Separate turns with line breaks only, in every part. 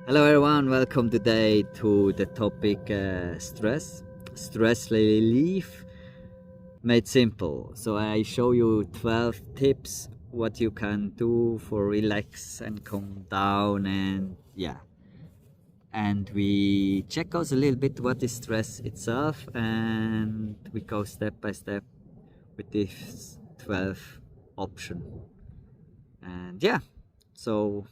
Hello everyone, welcome today to the topic stress relief made simple. So I show you 12 tips what you can do for relax and calm down, and we check out a little bit what is stress itself, and we go step by step with this 12 option. And so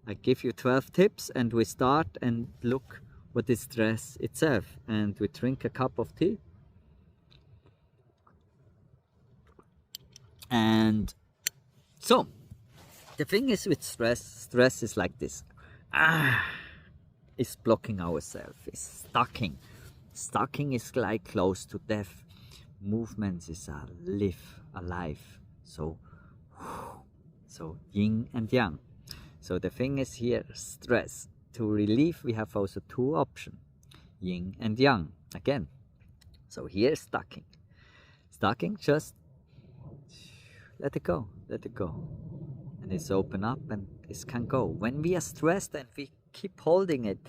I give you 12 tips and we start and look what is stress itself, and we drink a cup of tea. And so the thing is with stress is like this. It's blocking ourselves, it's stucking. Stucking is like close to death. Movements is alive. So yin and yang. So the thing is here, stress. To relieve, we have also two options, yin and yang, again. So here, stacking. Stacking, just let it go. And it's open up and it can go. When we are stressed and we keep holding it,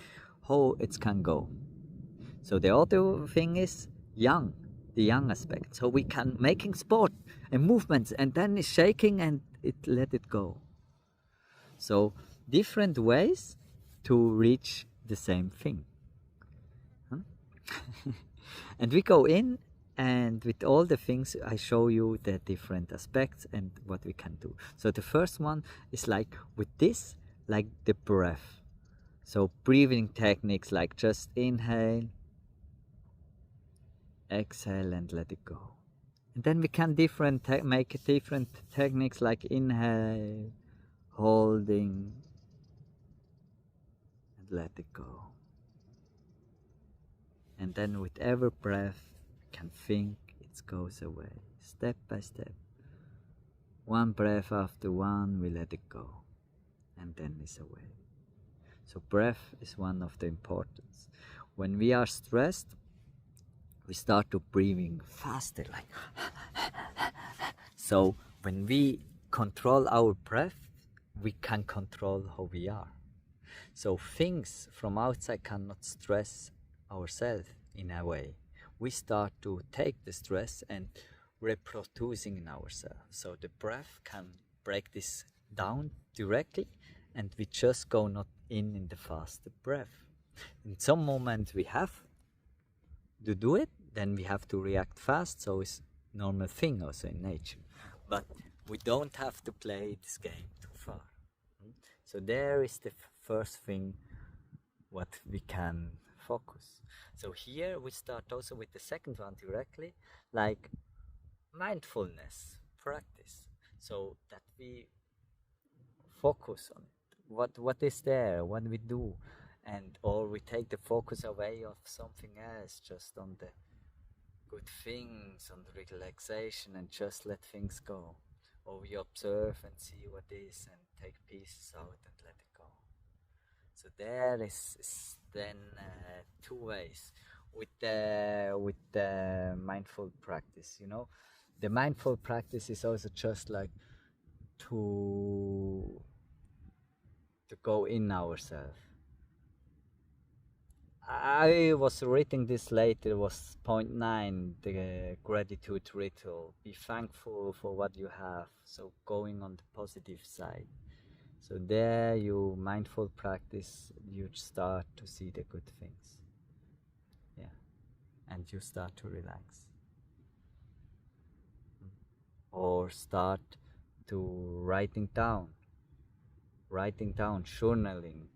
it can go. So the other thing is yang, the yang aspect. So we can making sport and movements, and then it's shaking and let it go. So different ways to reach the same thing. And we go in, and with all the things I show you the different aspects and what we can do. So the first one is like with this, like the breath. So breathing techniques like just inhale, exhale, and let it go. And then we can make different techniques like inhale, holding, and let it go. And then with every breath we can think it goes away, step by step. One breath after one, we let it go, and then it's away. So breath is one of the importance. When we are stressed, we start to breathing faster, like so when we control our breath, we can control how we are. So things from outside cannot stress ourselves in a way. We start to take the stress and reproducing in ourselves. So the breath can break this down directly, and we just go not in the faster breath. In some moments we have to do it, then we have to react fast, so it's normal thing also in nature. But we don't have to play this game too far. So there is the first thing what we can focus. So here we start also with the second one directly, like mindfulness practice. So that we focus on it. What is there, what we do, and or we take the focus away of something else, just on the good things, on the relaxation, and just let things go. Or we observe and see what is and take pieces out and let it go. So there is then two ways with the mindful practice. The mindful practice is also just like to go in ourselves. I was reading this later, it was point 9, the gratitude ritual. Be thankful for what you have, so going on the positive side. So there you mindful practice, you start to see the good things. And you start to relax. Or start to writing down, journaling,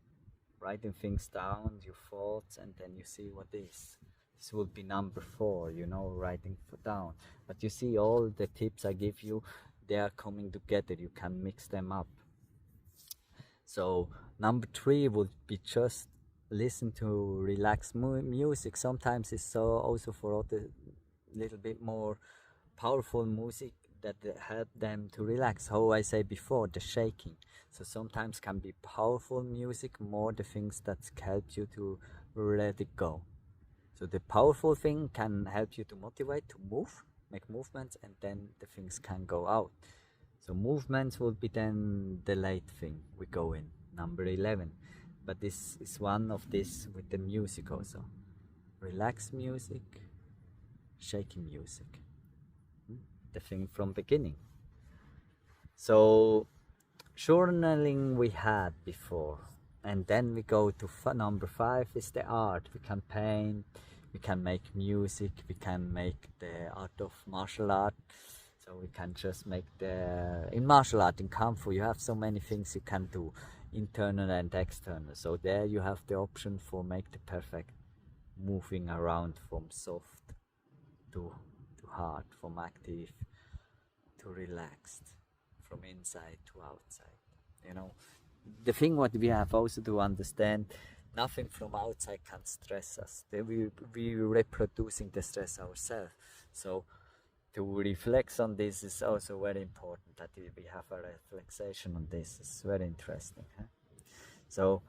writing things down, your thoughts, and then you see what is. This will be number 4, writing down. But you see, all the tips I give you, they are coming together. You can mix them up. So number 3 would be just listen to relaxed music. Sometimes it's also for other little bit more powerful music that help them to relax. How I say before, the shaking. So sometimes can be powerful music more the things that help you to let it go. So the powerful thing can help you to motivate, to move, make movements, and then the things can go out. So movements will be then the late thing we go in. Number 11. but this is one of this with the music also. Relax music, shaking music. The thing from beginning. So journaling we had before, and then we go to number 5 is the art. We can paint, we can make music, we can make the art of martial art. So we can just make in martial art, in Kung Fu, you have so many things you can do, internal and external. So there you have the option for make the perfect moving around from soft to hard, from active to relaxed, from inside to outside. You know, the thing what we have also to understand, nothing from outside can stress us. We reproducing the stress ourselves. So to reflect on this is also very important, that we have a relaxation on this. It's very interesting. Huh? So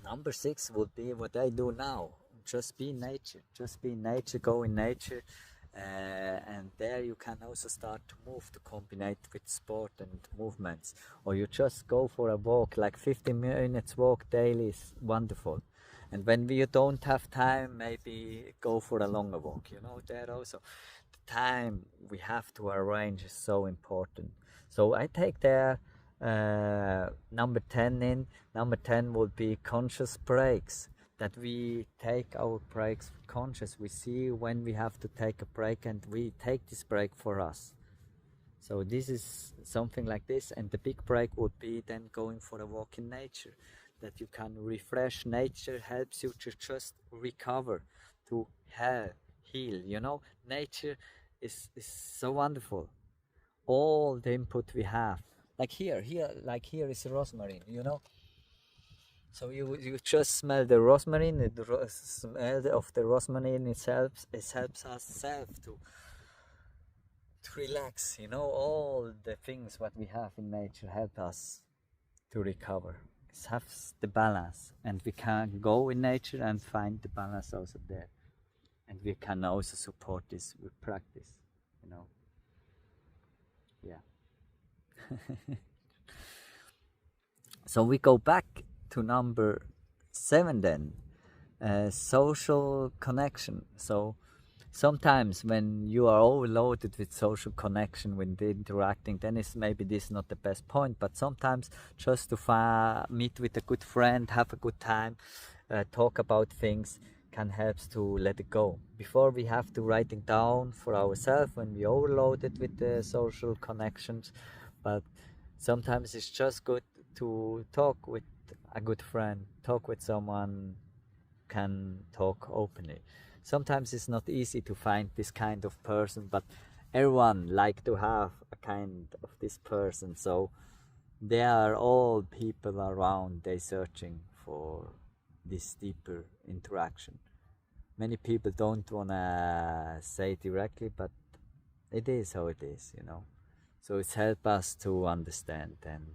number 6 would be what I do now. Just be in nature. Just be in nature, go in nature. And there you can also start to move, to combine it with sport and movements. Or you just go for a walk, like 15 minutes walk daily is wonderful. And when you don't have time, maybe go for a longer walk, you know, there also. The time we have to arrange is so important. So I take there number 10 in. Number 10 would be conscious breaks. That we take our breaks conscious. We see when we have to take a break and we take this break for us. So this is something like this, and the big break would be then going for a walk in nature, that you can refresh. Nature helps you to just recover, to heal, you know. Nature is so wonderful. All the input we have, like here is rosemary, you know. So you just smell the rosemary, the smell of the rosemary itself, it helps us to relax, you know. All the things what we have in nature help us to recover. It has the balance, and we can go in nature and find the balance also there. And we can also support this with practice, you know. Yeah. So we go back to number 7 then, social connection. So sometimes when you are overloaded with social connection, when interacting, then it's maybe this not the best point, but sometimes just to meet with a good friend, have a good time, talk about things, can help to let it go. Before we have to write it down for ourselves when we overloaded with the social connections, but sometimes it's just good to talk with a good friend, talk with someone, can talk openly. Sometimes it's not easy to find this kind of person, but everyone like to have a kind of this person. So there are all people around, they searching for this deeper interaction. Many people don't wanna say it directly, but it is how it is, you know. So it's helped us to understand, and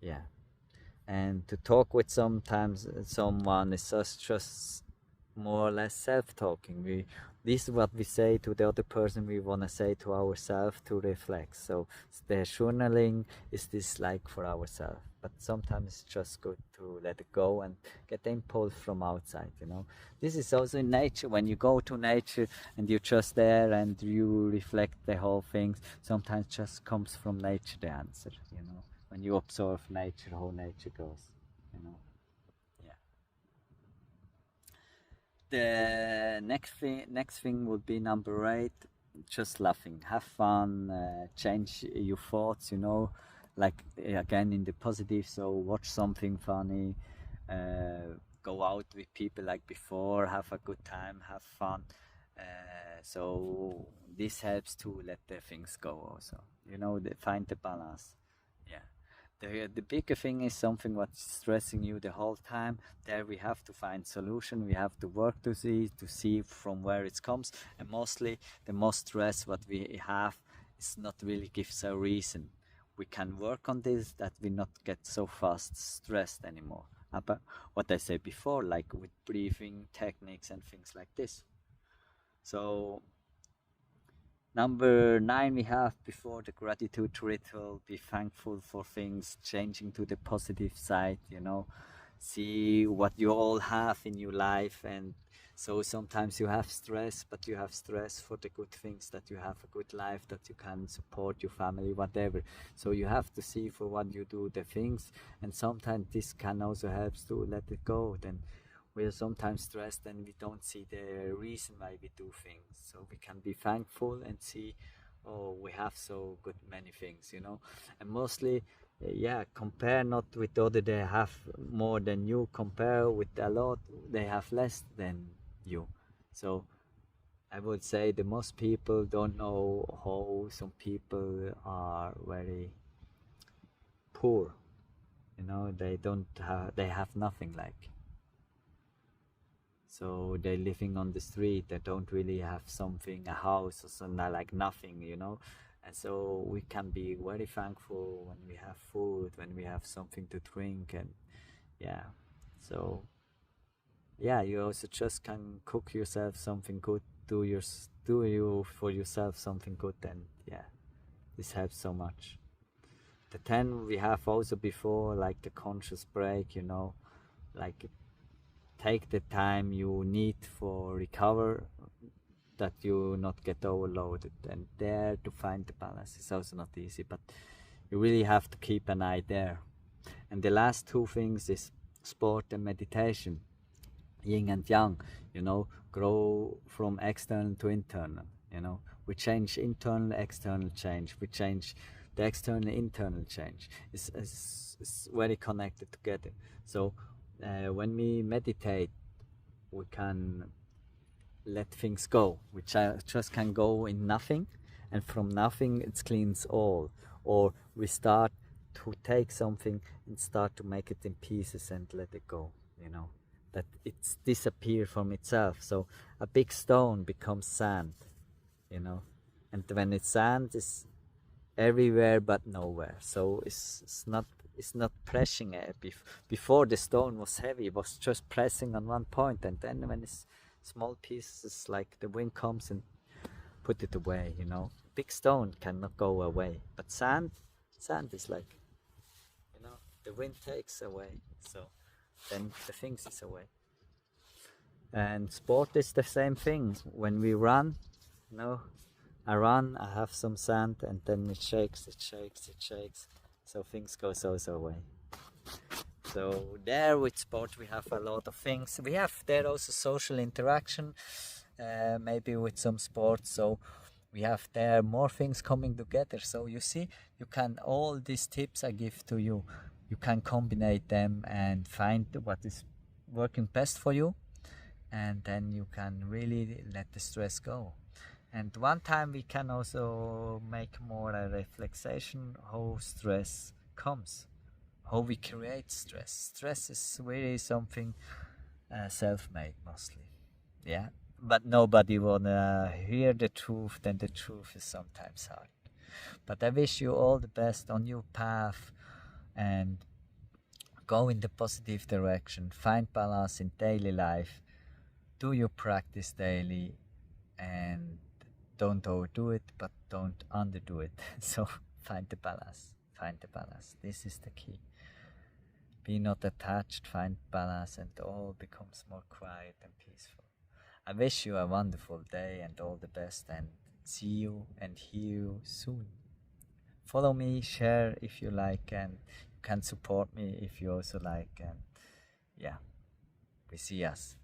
yeah. And to talk with sometimes someone is just more or less self-talking. This is what we say to the other person, we want to say to ourselves to reflect. So the journaling is this like for ourselves, but sometimes it's just good to let it go and get the impulse from outside, you know. This is also in nature. When you go to nature and you're just there and you reflect the whole things, sometimes just comes from nature the answer, you know. When you observe nature, how nature goes, you know. Yeah. The next thing would be number 8, just laughing, have fun, change your thoughts, you know, like again in the positive. So watch something funny, go out with people like before, have a good time, have fun. So this helps to let the things go also, you know, find the balance. Yeah. The bigger thing is something what's stressing you the whole time. There we have to find solution. We have to work to see from where it comes. And mostly the most stress what we have is not really gives a reason. We can work on this, that we not get so fast stressed anymore. But what I said before, like with breathing techniques and things like this. So Number 9, we have before the gratitude ritual, be thankful for things, changing to the positive side, see what you all have in your life. And so sometimes you have stress, but you have stress for the good things, that you have a good life, that you can support your family, whatever. So you have to see for what you do the things, and sometimes this can also help to let it go. Then we are sometimes stressed and we don't see the reason why we do things. So we can be thankful and see, oh, we have so good many things, And mostly, compare not with other. They have more than you. Compare with a lot. They have less than you. So I would say the most people don't know how some people are very poor. They have nothing like. So they're living on the street. They don't really have something, a house or something, like nothing, And so we can be very thankful when we have food, when we have something to drink, and So you also just can cook yourself something good, do you for yourself something good, and this helps so much. The 10 we have also before, like the conscious break, like take the time you need for recover, that you not get overloaded, and there to find the balance is also not easy, but you really have to keep an eye there. And the last 2 things is sport and meditation, yin and yang, grow from external to internal, we change internal, external change, we change the external, internal change. It's very connected together. So when we meditate, we can let things go. We just can go in nothing, and from nothing it cleans all. Or we start to take something and start to make it in pieces and let it go, that it's disappear from itself. So a big stone becomes sand, and when it's sand, it's everywhere but nowhere. So it's not pressing it. Before the stone was heavy, it was just pressing on one point, and then when it's small pieces, like the wind comes and put it away. Big stone cannot go away, but sand is like, the wind takes away, so then the things is away. And sport is the same thing. When we run, I run, I have some sand, and then it shakes, so things go also away. So there with sport we have a lot of things. We have there also social interaction, maybe with some sports. So we have there more things coming together. So you see, you can, all these tips I give to you, you can combine them and find what is working best for you, and then you can really let the stress go. And one time we can also make more a relaxation, how stress comes, how we create stress. Stress is really something self-made mostly, but nobody wanna hear the truth, then the truth is sometimes hard. But I wish you all the best on your path, and go in the positive direction, find balance in daily life, do your practice daily, and don't overdo it, but don't underdo it. So find the balance. This is the key. Be not attached, find balance, and all becomes more quiet and peaceful. I wish you a wonderful day and all the best, and see you and hear you soon. Follow me, share if you like, and you can support me if you also like, and we see us.